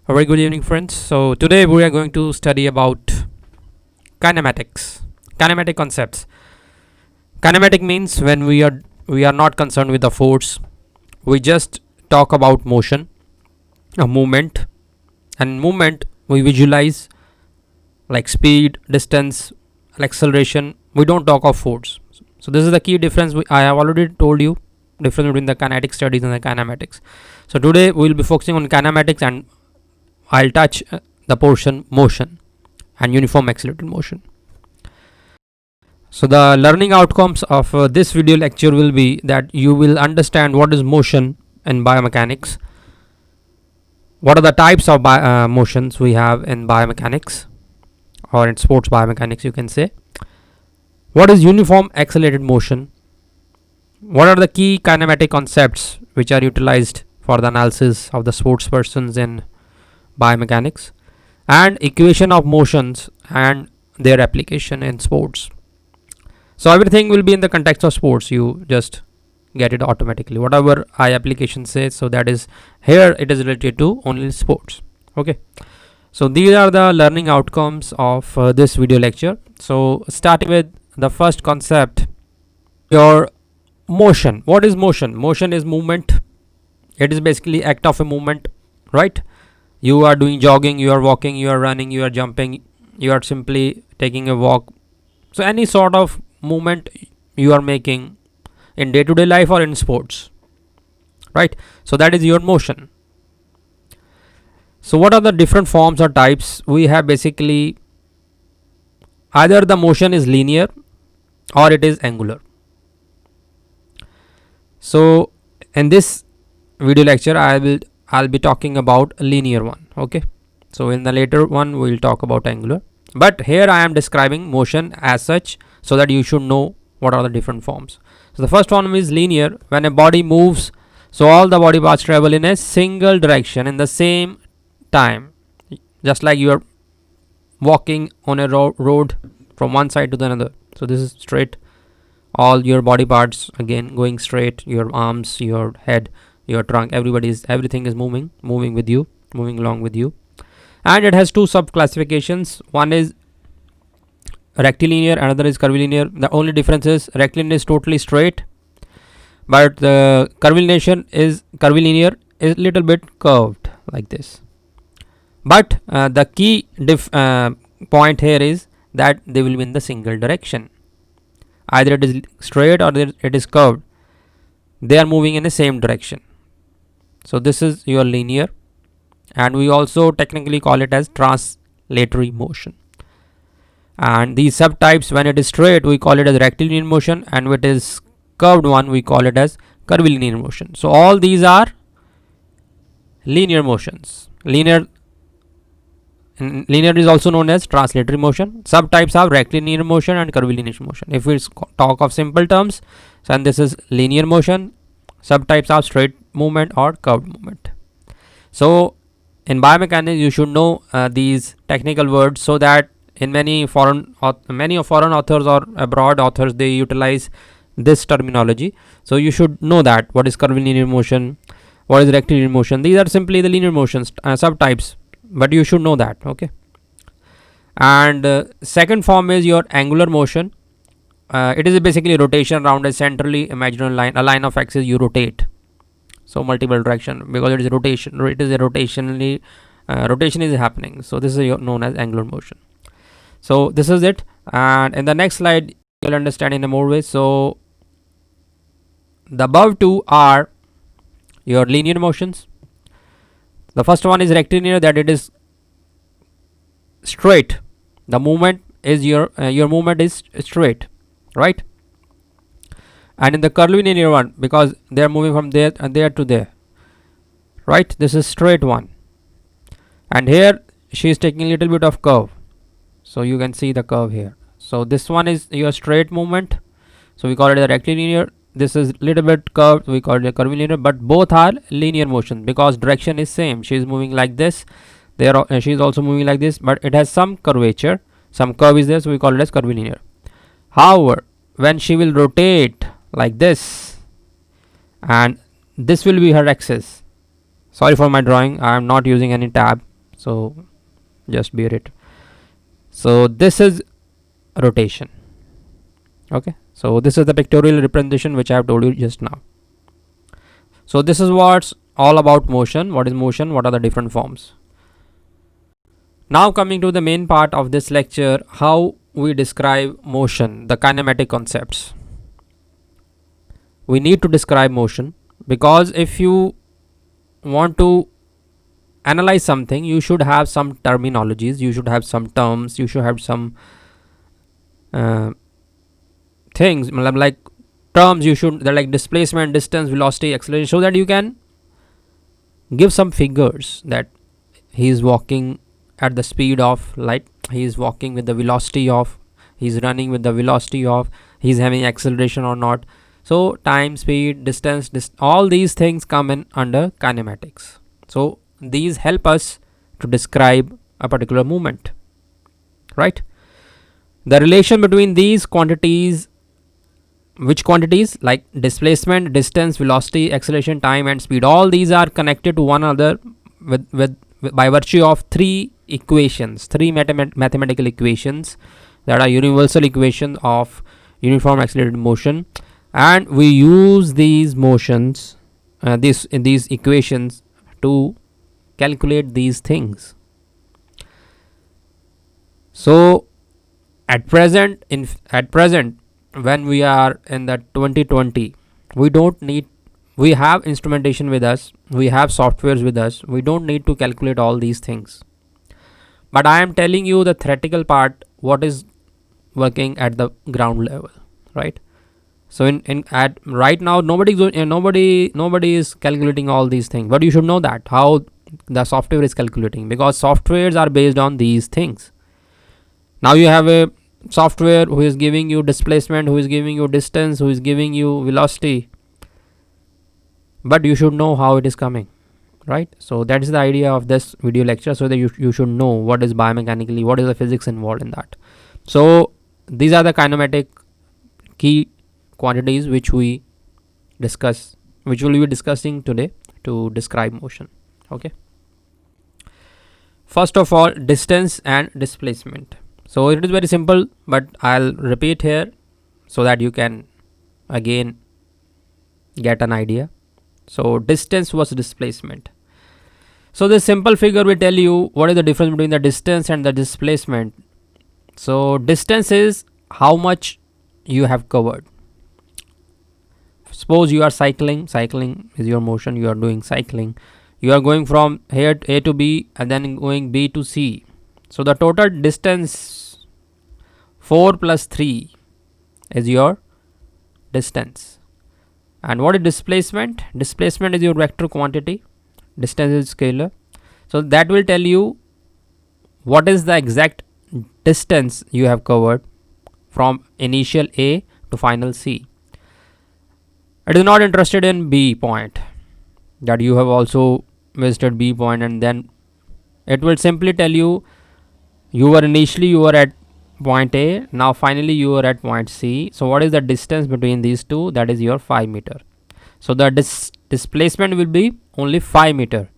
A very good evening, friends. So today we are going to study about kinematics, kinematic concepts. Kinematic means when we are not concerned with the force. We just talk about motion, a movement, and movement we visualize like speed, distance, acceleration. We don't talk of force. So this is the key difference. I have already told you difference between the kinetic studies and the kinematics. So today we will be focusing on kinematics, and I'll touch the portion motion and uniform accelerated motion. So the learning outcomes of this video lecture will be that you will understand what is motion in biomechanics, what are the types of motions we have in biomechanics or in sports biomechanics, you can say, what is uniform accelerated motion, what are the key kinematic concepts which are utilized for the analysis of the sports persons in biomechanics, and equation of motions and their application in sports. So everything will be in the context of sports. You just get it automatically. Whatever I application says, so that is here it is related to only sports. Okay. So these are the learning outcomes of this video lecture. So starting with the first concept, your motion. What is motion? Motion is movement. It is basically act of a movement, right? You are doing jogging, you are walking, you are running, you are jumping, you are simply taking a walk. So any sort of movement you are making in day-to-day life or in sports, right? So that is your motion. So what are the different forms or types? We have basically either the motion is linear or it is angular. So in this video lecture I'll be talking about a linear one. Okay, so in the later one we'll talk about angular, but here I am describing motion as such so that you should know what are the different forms. So the first one is linear. When a body moves, so all the body parts travel in a single direction in the same time, just like you are walking on a road from one side to the another. So this is straight, all your body parts again going straight, your arms, your head, your trunk, everything is moving with you, moving along with you. And it has two sub classifications. One is rectilinear, another is curvilinear. The only difference is rectilinear is totally straight, but the curvilinear is a little bit curved like this. But the key point here is that they will be in the single direction. Either it is straight or it is curved. They are moving in the same direction. So this is your linear, and we also technically call it as translatory motion. And these subtypes, when it is straight we call it as rectilinear motion, and when it is curved one we call it as curvilinear motion. So all these are linear motions. Linear is also known as translatory motion. Subtypes are rectilinear motion and curvilinear motion. If we talk of simple terms, then this is linear motion. Subtypes are straight movement or curved movement. So in biomechanics you should know these technical words, so that in many foreign authors or abroad authors, they utilize this terminology. So you should know that what is curvilinear motion, what is rectilinear motion. These are simply the linear motions subtypes, but you should know that. Okay. And second form is your angular motion. It is basically rotation around a centrally imaginary line, a line of axis you rotate. So multiple direction, because it is rotation. It is a rotation is happening. So this is known as angular motion. So this is it, and in the next slide you'll understand in a more way. So the above two are your linear motions. The first one is rectilinear, that it is straight. The movement is your movement is straight, right? And in the curvilinear one, because they are moving from there and there to there, right? This is straight one, and here she is taking a little bit of curve. So you can see the curve here. So this one is your straight movement, so we call it a rectilinear. This is little bit curved, we call it a curvilinear, but both are linear motion because direction is same. She is moving like this, she is also moving like this, but it has some curvature, some curve is there, so we call it as curvilinear. However, when she will rotate like this, and this will be her axis. Sorry for my drawing, I am not using any tab, so just bear it. So this is rotation. Okay, so this is the pictorial representation which I have told you just now. So this is what's all about motion. What is motion? What are the different forms? Now coming to the main part of this lecture, how we describe motion, the kinematic concepts. We need to describe motion because if you want to analyze something, you should have some terminologies, you should have some terms, you should have some things like terms. You should, they're like displacement, distance, velocity, acceleration, so that you can give some figures that he is walking at the speed of light, he is walking with the velocity of, he's running with the velocity of, he's having acceleration or not. So time, speed, distance, all these things come in under kinematics. So these help us to describe a particular movement, right? The relation between these quantities, which quantities? Like displacement, distance, velocity, acceleration, time and speed, all these are connected to one another with by virtue of three equations, three mathematical equations that are universal equations of uniform accelerated motion, and we use these motions, these equations to calculate these things. So at present when we are in the 2020, we have instrumentation with us, we have softwares with us, we don't need to calculate all these things. But I am telling you the theoretical part, what is working at the ground level, right? So at right now nobody is calculating all these things, but you should know that how the software is calculating, because softwares are based on these things. Now you have a software who is giving you displacement, who is giving you distance, who is giving you velocity, but you should know how it is coming, right? So that is the idea of this video lecture, so that you should know what is biomechanically, what is the physics involved in that. So these are the kinematic key quantities which we will be discussing today to describe motion. Okay, first of all, distance and displacement. So it is very simple, but I'll repeat here so that you can again get an idea. So distance was displacement. So this simple figure will tell you what is the difference between the distance and the displacement. So distance is how much you have covered. Suppose you are cycling is your motion, you are doing cycling, you are going from here A to B and then going B to C. So the total distance 4 plus 3 is your distance. And what is displacement? Displacement is your vector quantity, distance is scalar. So that will tell you what is the exact distance you have covered from initial A to final C. It is not interested in B point, that you have also visited B point, and then it will simply tell you initially you were at point A, now finally you are at point C. So what is the distance between these two? That is your 5 meter. So the displacement will be only 5 meter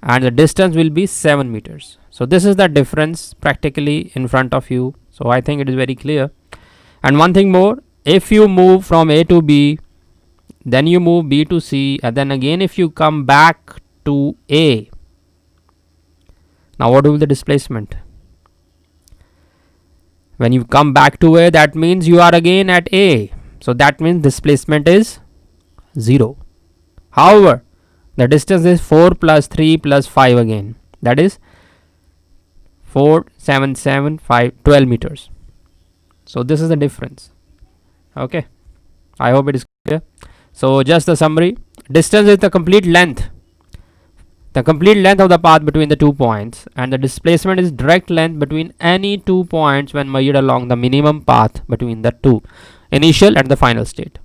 and the distance will be 7 meters. So this is the difference practically in front of you. So I think it is very clear. And one thing more, if you move from A to B, then you move B to C, and then again if you come back to A, now what will be the displacement? When you come back to A, that means you are again at A. So that means displacement is 0. However, the distance is 4 plus 3 plus 5 again. That is 4, 7, 7, 5, 12 meters. So this is the difference. Okay. I hope it is clear. So just the summary. Distance is the complete length. The complete length of the path between the 2 points, and the displacement is direct length between any 2 points when measured along the minimum path between the two, initial and the final state.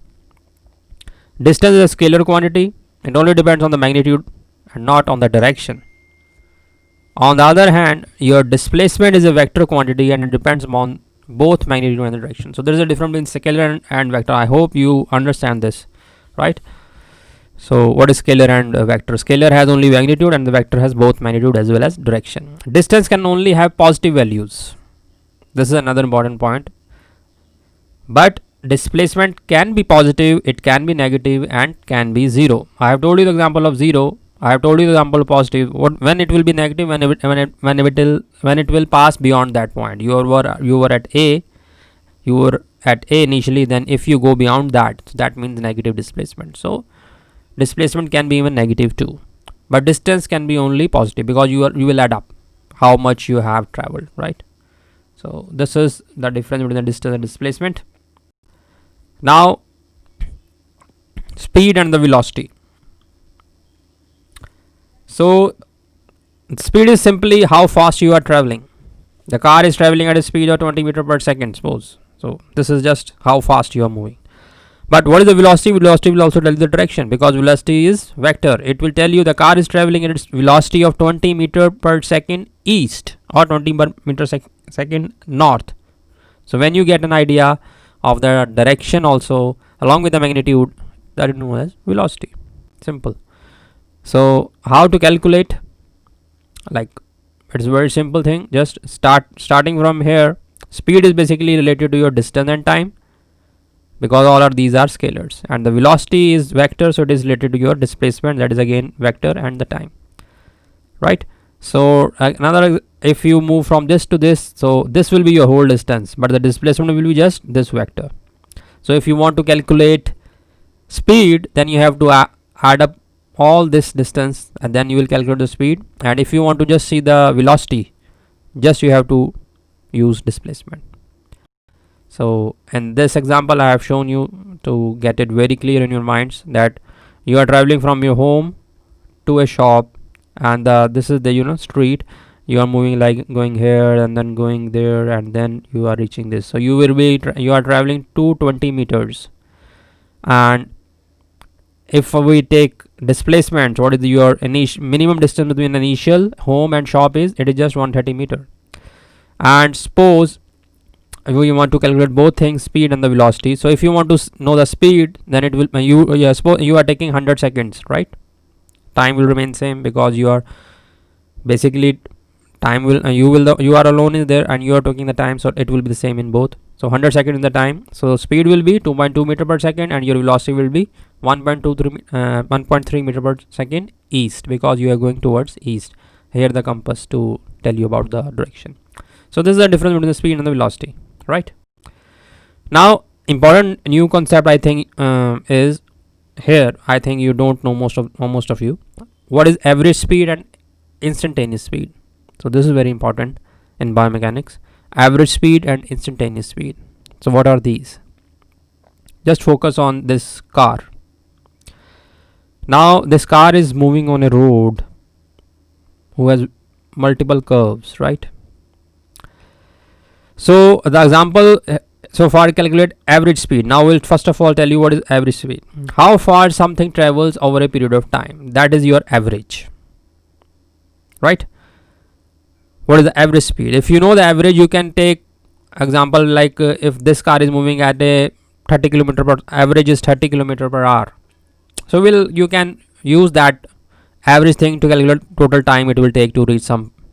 Distance is a scalar quantity. It only depends on the magnitude and not on the direction. On the other hand, your displacement is a vector quantity and it depends on both magnitude and the direction. So there is a difference between scalar and vector. I hope you understand this, right? So what is scalar and vector? Scalar has only magnitude and the vector has both magnitude as well as direction. Distance can only have positive values. This is another important point. But displacement can be positive, it can be negative, and can be zero. I have told you the example of zero. I have told you the example of positive. When it will be negative? When it will pass beyond that point. You were at A. You were at A initially. Then if you go beyond that, so that means negative displacement. So displacement can be even negative too. But distance can be only positive because you will add up how much you have traveled, right? So this is the difference between the distance and displacement. Now, speed and the velocity. So speed is simply how fast you are traveling. The car is traveling at a speed of 20 meter per second, suppose. So this is just how fast you are moving. But what is the velocity? Velocity will also tell you the direction, because velocity is vector. It will tell you the car is traveling at its velocity of 20 meter per second east or 20 meter second north. So when you get an idea of the direction also along with the magnitude, that is known as velocity. Simple. So how to calculate? Like, it's a very simple thing. Just starting from here. Speed is basically related to your distance and time, because all of these are scalars, and the velocity is vector, so it is related to your displacement, that is again vector, and the time, right? So another, if you move from this to this, so this will be your whole distance, but the displacement will be just this vector. So if you want to calculate speed, then you have to add up all this distance, and then you will calculate the speed. And if you want to just see the velocity, just you have to use displacement. So in this example I have shown you to get it very clear in your minds that you are traveling from your home to a shop, and this is the street. You are moving, like going here and then going there, and then you are reaching this. So you will be you are traveling 220 meters, and if we take displacement, what is your minimum distance between initial home and shop is? It is just 130 meter. And suppose you want to calculate both things, speed and the velocity. So if you want to know the speed, then it will suppose you are taking 100 seconds, right? Time will remain same, because you are basically time will you are alone in there and you are taking the time, so it will be the same in both. So 100 seconds in the time, so speed will be 2.2 meter per second and your velocity will be 1.3 meter per second east, because you are going towards east. Here the compass to tell you about the direction. So this is the difference between the speed and the velocity, right? Now important new concept I think is here. I think you don't know, most of you, what is average speed and instantaneous speed. So this is very important in biomechanics. Average speed and instantaneous speed. So what are these? Just focus on this car. Now this car is moving on a road who has multiple curves, right? So the example so far, calculate average speed. Now we'll first of all tell you what is average speed. How far something travels over a period of time. That is your average, right? What is the average speed? If you know the average, you can take example like if this car is moving at a 30 kilometer per average is 30 kilometer per hour. So you can use that average thing to calculate total time it will take to reach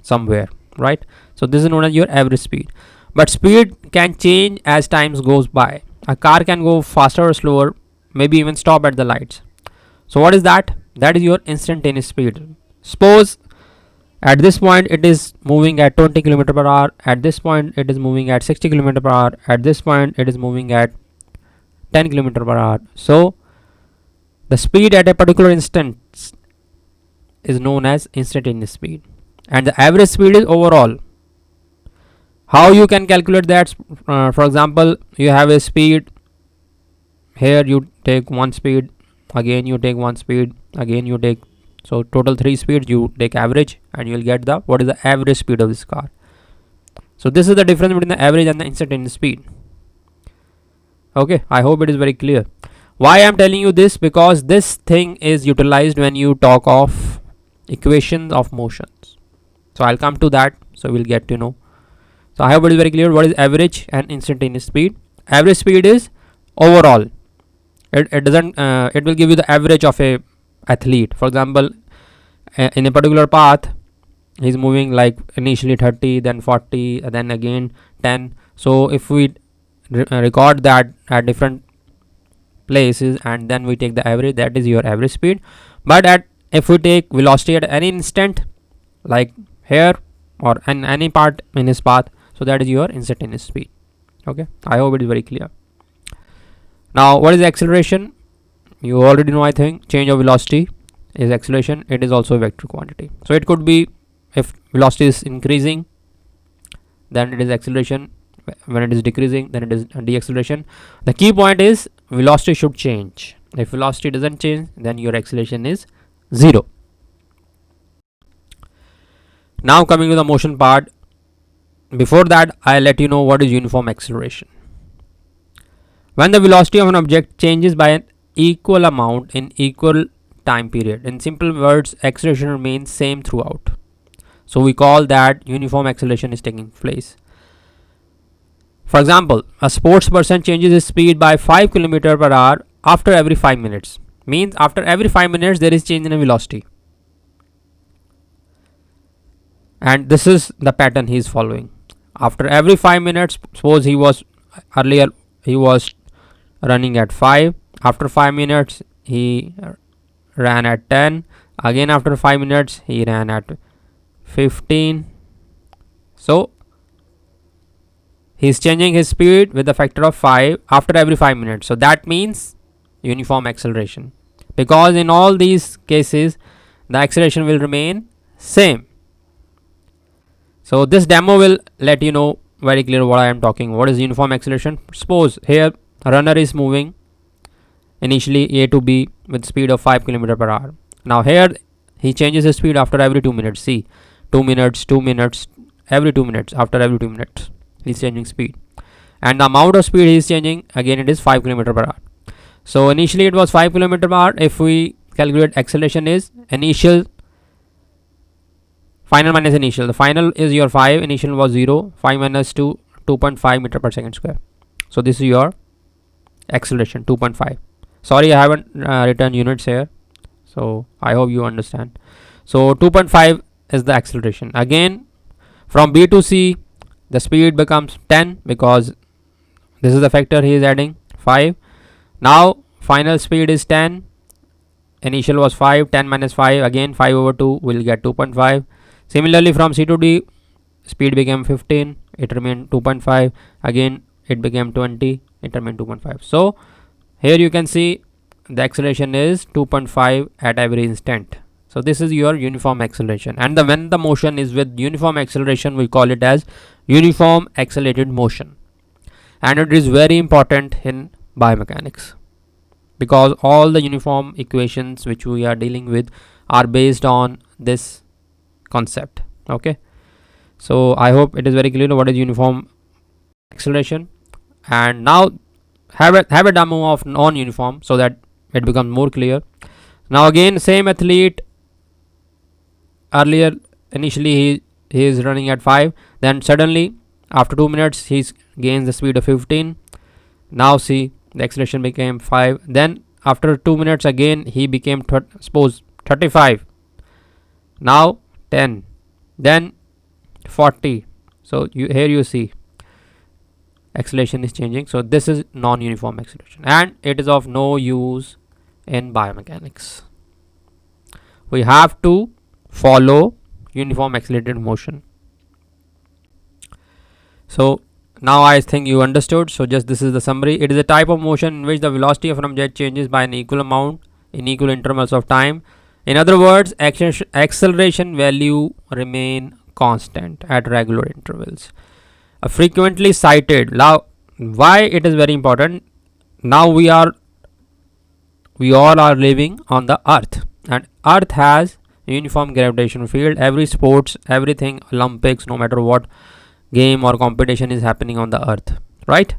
somewhere, right? So this is known as your average speed. But speed can change as time goes by. A car can go faster or slower, maybe even stop at the lights. So what is that? That is your instantaneous speed. Suppose at this point it is moving at 20 km per hour. At this point it is moving at 60 km per hour. At this point it is moving at 10 km per hour. So the speed at a particular instant is known as instantaneous speed, and the average speed is overall. How you can calculate that? For example, you have a speed here, you take one speed, again you take one speed, again you take, so total 3 speeds, you take average and you will get the what is the average speed of this car. So this is the difference between the average and the instantaneous speed. Okay, I hope it is very clear. Why I am telling you this? Because this thing is utilized when you talk of equations of motions. So I'll come to that, so we'll get to know. So I hope it is very clear what is average and instantaneous speed. Average speed is overall. It doesn't. It will give you the average of a athlete. For example, in a particular path, he's moving like initially 30, then 40, then again 10. So if we record that at different places and then we take the average, that is your average speed. But if we take velocity at any instant, like here or in any part in his path, so that is your instantaneous speed. Okay, I hope it is very clear. Now what is acceleration? You already know, I think. Change of velocity is acceleration. It is also a vector quantity. So it could be, if velocity is increasing, then it is acceleration. When it is decreasing, then it is deceleration. The key point is velocity should change. If velocity doesn't change, then your acceleration is 0. Now coming to the motion part. Before that, I'll let you know what is uniform acceleration. When the velocity of an object changes by an equal amount in equal time period. In simple words, acceleration remains same throughout. So we call that uniform acceleration is taking place. For example, a sports person changes his speed by 5 km per hour after every 5 minutes. Means after every 5 minutes there is change in a velocity. And this is the pattern he is following. After every 5 minutes, suppose earlier he was running at 5. After 5 minutes he ran at 10. Again after 5 minutes he ran at 15. So he's changing his speed with a factor of 5 after every 5 minutes. So that means uniform acceleration, because in all these cases the acceleration will remain same. So this demo will let you know very clear what I am talking. What is uniform acceleration? Suppose here a runner is moving initially A to B with speed of 5 km per hour. Now here he changes his speed after every 2 minutes. See, 2 minutes, 2 minutes, every 2 minutes, after every 2 minutes he's changing speed, and the amount of speed he is changing, again it is 5 km per hour. So initially it was 5 km per hour. If we calculate acceleration is initial, final minus initial. The final is your 5, initial was 0, 5 minus 2, 2.5 meter per second square. So this is your acceleration, 2.5. Sorry, I haven't written units here, so I hope you understand. So 2.5 is the acceleration. Again, from B to C, the speed becomes 10, because this is the factor he is adding, 5. Now final speed is 10, initial was 5, 10 minus 5, again 5 over 2 will get 2.5. Similarly from C to D, speed became 15, it remained 2.5, again it became 20, it remained 2.5. So here you can see the acceleration is 2.5 at every instant. So this is your uniform acceleration, and when the motion is with uniform acceleration, we call it as uniform accelerated motion. And it is very important in biomechanics, because all the uniform equations which we are dealing with are based on this concept. Okay, so I hope it is very clear what is uniform acceleration. And now have a demo of non-uniform so that it becomes more clear. Now again, same athlete, earlier initially he is running at 5, then suddenly after 2 minutes he gains the speed of 15. Now see, the acceleration became 5, then after 2 minutes again he became suppose 35, now 10, then 40. So here you see acceleration is changing. So this is non-uniform acceleration, and it is of no use in biomechanics. We have to follow uniform accelerated motion. So now I think you understood. So just this is the summary. It is a type of motion in which the velocity of an object changes by an equal amount in equal intervals of time. In other words, acceleration value remain constant at regular intervals. Frequently cited. Now why it is very important? Now we all are living on the earth, and earth has uniform gravitational field. Every sports, everything, Olympics, no matter what game or competition is happening on the earth, right?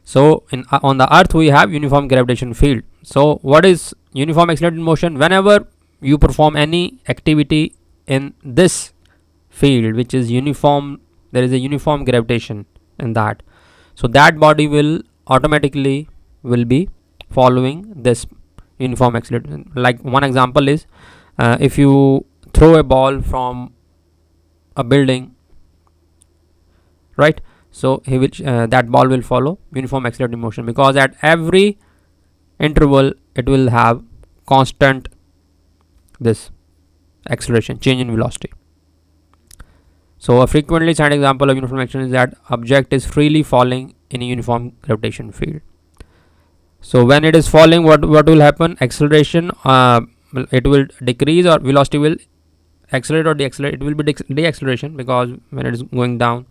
So on the earth we have uniform gravitational field. So what is uniform accelerated motion? Whenever you perform any activity in this field which is uniform, there is a uniform gravitation in that, so that body will automatically be following this uniform acceleration. Like one example is if you throw a ball from a building, right? So he will that ball will follow uniform accelerated motion, because at every interval it will have constant this acceleration, change in velocity. So a frequently cited example of uniform acceleration is that object is freely falling in a uniform gravitation field. So when it is falling, what will happen? Acceleration it will decrease, or velocity will accelerate or deaccelerate. It will be deacceleration, because when it is going down,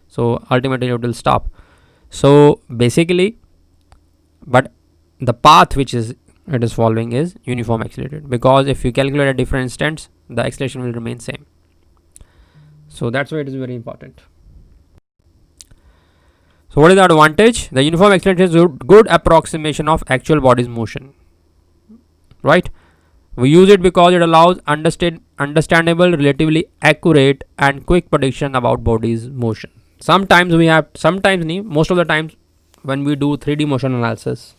so ultimately it will stop. So basically, but the path which is it is following is uniform accelerated, because if you calculate at different instants, the acceleration will remain same. So that's why it is very important. So what is the advantage? The uniform acceleration is a good approximation of actual body's motion, right? We use it because it allows understandable, relatively accurate and quick prediction about body's motion. Sometimes most of the times when we do 3D motion analysis,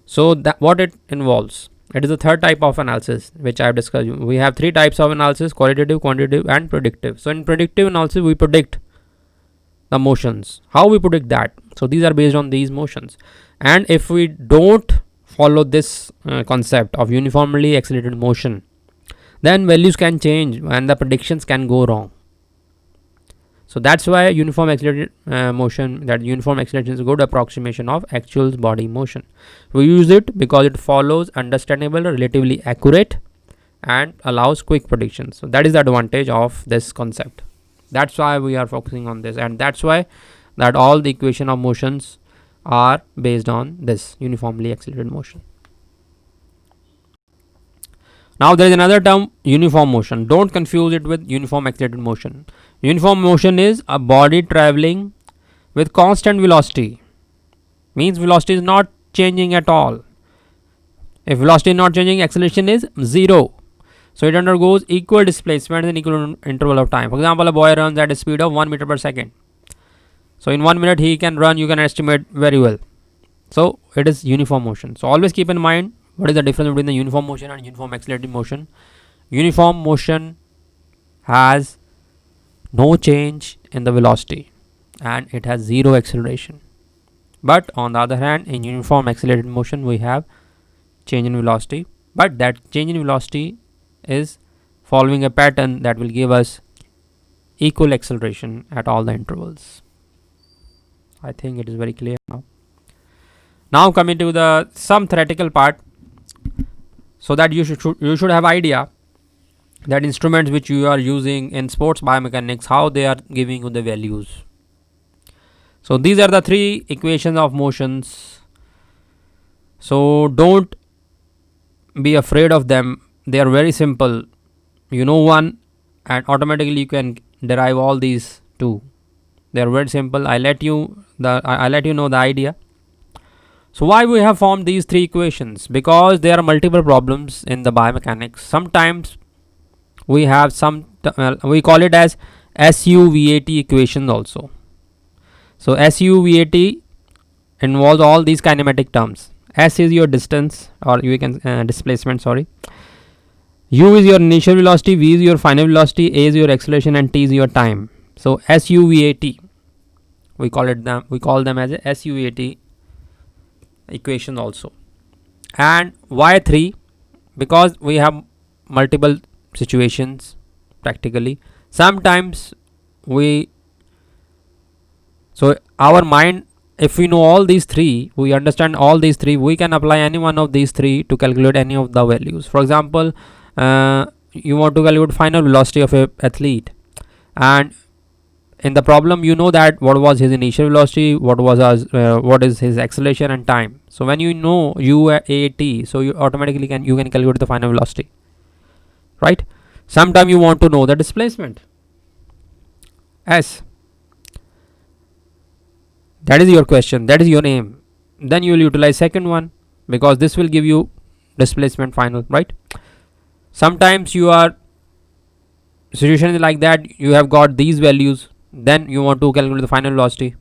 so that what it involves, it is the third type of analysis which I have discussed. We have three types of analysis: qualitative, quantitative and predictive. So in predictive analysis, we predict the motions. How we predict that? So these are based on these motions, and if we don't follow this concept of uniformly accelerated motion, then values can change and the predictions can go wrong. So that's why uniform accelerated motion, that uniform acceleration is a good approximation of actual body motion. We use it because it follows understandable, relatively accurate and allows quick predictions. So that is the advantage of this concept. That's why we are focusing on this, and that's why that all the equation of motions are based on this uniformly accelerated motion. Now there is another term, uniform motion. Don't confuse it with uniform accelerated motion. Uniform motion is a body traveling with constant velocity. Means velocity is not changing at all. If velocity is not changing, acceleration is zero. So it undergoes equal displacement in equal interval of time. For example, a boy runs at a speed of 1 meter per second. So in 1 minute he can run, you can estimate very well. So it is uniform motion. So always keep in mind what is the difference between the uniform motion and uniform accelerated motion. Uniform motion has no change in the velocity and it has zero acceleration. But on the other hand, in uniform accelerated motion we have change in velocity, but that change in velocity is following a pattern that will give us equal acceleration at all the intervals. I think it is very clear now. Now coming to the some theoretical part, so that you should have idea that instruments which you are using in sports biomechanics, how they are giving you the values. So these are the three equations of motions. So don't be afraid of them. They are very simple. You know one and automatically you can derive all these two. They are very simple. I let you know the idea. So why we have formed these three equations? Because there are multiple problems in the biomechanics. Sometimes we have we call it as SUVAT equations also. So SUVAT involves all these kinematic terms. S is your distance, or you can displacement, sorry. U is your initial velocity, V is your final velocity, A is your acceleration and T is your time. So SUVAT, we call them as a SUVAT equation also. And why 3? Because we have multiple situations practically. Sometimes our mind, if we know all these three, we understand all these three, we can apply any one of these three to calculate any of the values. For example, you want to calculate final velocity of an athlete, and in the problem you know that what was his initial velocity, what is his acceleration and time. So when you know UAT, so you automatically can calculate the final velocity, right? Sometimes you want to know the displacement, S. That is your question, that is your aim. Then you will utilize second one, because this will give you displacement final, right? Sometimes you are situation is like that, you have got these values, then you want to calculate the final velocity.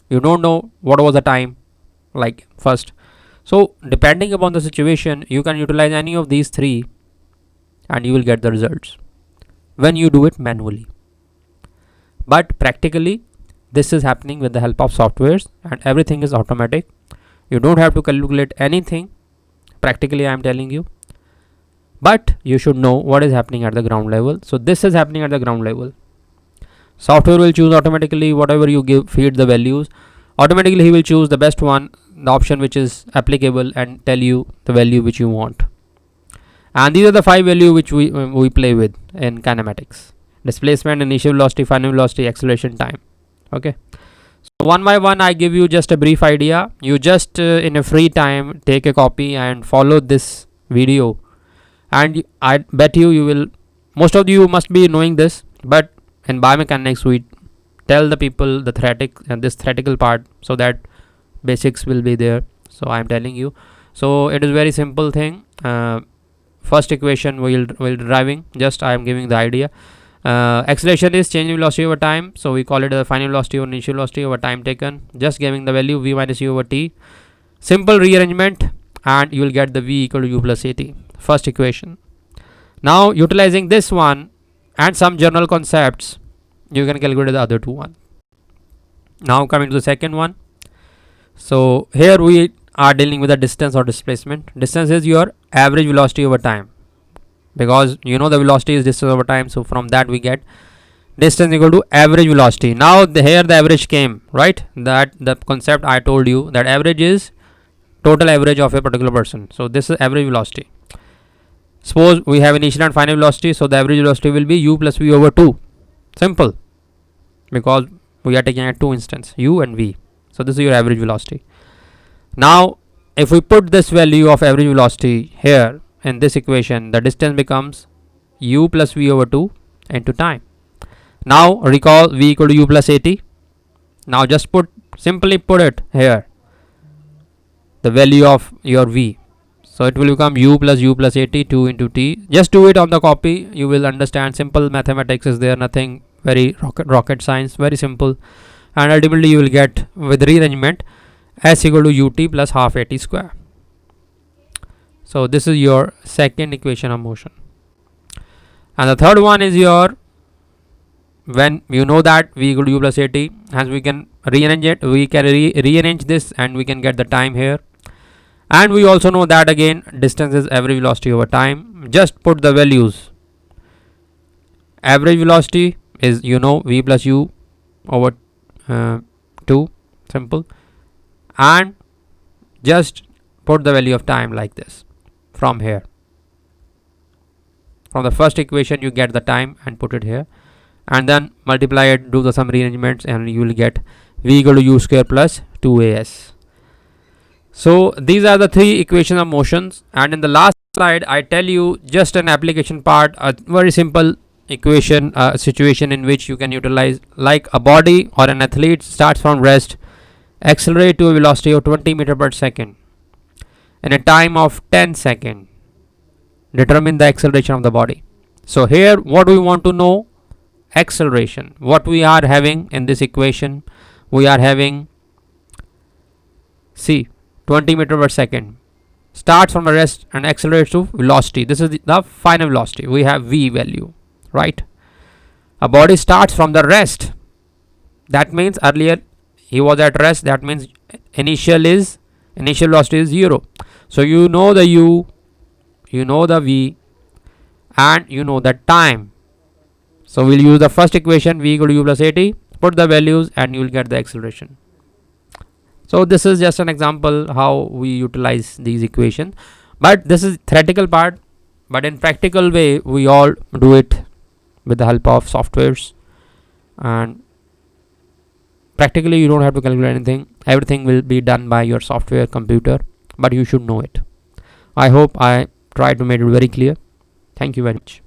You don't know what was the time, like first. So depending upon the situation, you can utilize any of these three and you will get the results when you do it manually. But practically, this is happening with the help of softwares and everything is automatic. You don't have to calculate anything. Practically, I am telling you. But you should know what is happening at the ground level. So this is happening at the ground level. Software will choose automatically whatever you feed the values. Automatically he will choose the best one, the option which is applicable, and tell you the value which you want. And these are the 5 values which we play with in kinematics: displacement, initial velocity, final velocity, acceleration, time. Okay. So one by one I give you just a brief idea. You just in a free time take a copy and follow this video, and I bet you will, most of you must be knowing this, but in biomechanics we tell the people the this theoretical part so that basics will be there. So I am telling you. So it is very simple thing. First equation we'll deriving, just I am giving the idea. Acceleration is change in velocity over time, so we call it the final velocity or initial velocity over time taken. Just giving the value v minus u over t. Simple rearrangement and you will get the v equal to u plus at. First equation. Now utilizing this one and some general concepts, you can calculate the other two one. Now coming to the second one. So here we are dealing with the distance or displacement. Distance is your average velocity over time, because you know the velocity is distance over time, so from that we get distance equal to average velocity. Now here the average came, right? That the concept I told you, that average is total average of a particular person. So this is average velocity. Suppose we have initial and final velocity, so the average velocity will be u plus v over 2. Simple, because we are taking at two instance, u and v. So this is your average velocity. Now if we put this value of average velocity here in this equation, the distance becomes u plus v over 2 into time. Now recall v equal to u plus at. Now just simply put it here, the value of your v. So it will become u plus at 2 into t. Just do it on the copy, you will understand. Simple mathematics is there, nothing very rocket science, very simple. And ultimately you will get with rearrangement s equal to ut plus half at square. So this is your second equation of motion. And the third one is your, when you know that v equal to u plus at, hence we can rearrange it, we can rearrange this and we can get the time here. And we also know that again distance is average velocity over time. Just put the values. Average velocity is, you know, v plus u over 2, simple, and just put the value of time like this from here. From the first equation you get the time and put it here, and then multiply it, do the some rearrangements, and you will get v equal to u square plus 2as. So these are the three equations of motions, and in the last slide I tell you just an application part, a very simple equation, situation in which you can utilize, like a body or an athlete starts from rest, accelerate to a velocity of 20 meter per second in a time of 10 seconds. Determine the acceleration of the body. So here what we want to know, acceleration. What we are having in this equation, we are having, see, 20 meter per second, starts from a rest and accelerates to velocity. This is the final velocity. We have v value, right? A body starts from the rest, that means earlier he was at rest, that means initial velocity is 0. So you know the u, you know the v, and you know the time. So we'll use the first equation, v equal to u plus at, put the values and you will get the acceleration. So this is just an example how we utilize these equations, but this is theoretical part, but in practical way we all do it with the help of softwares, and practically you don't have to calculate anything, everything will be done by your software computer, but you should know it. I hope I tried to make it very clear. Thank you very much.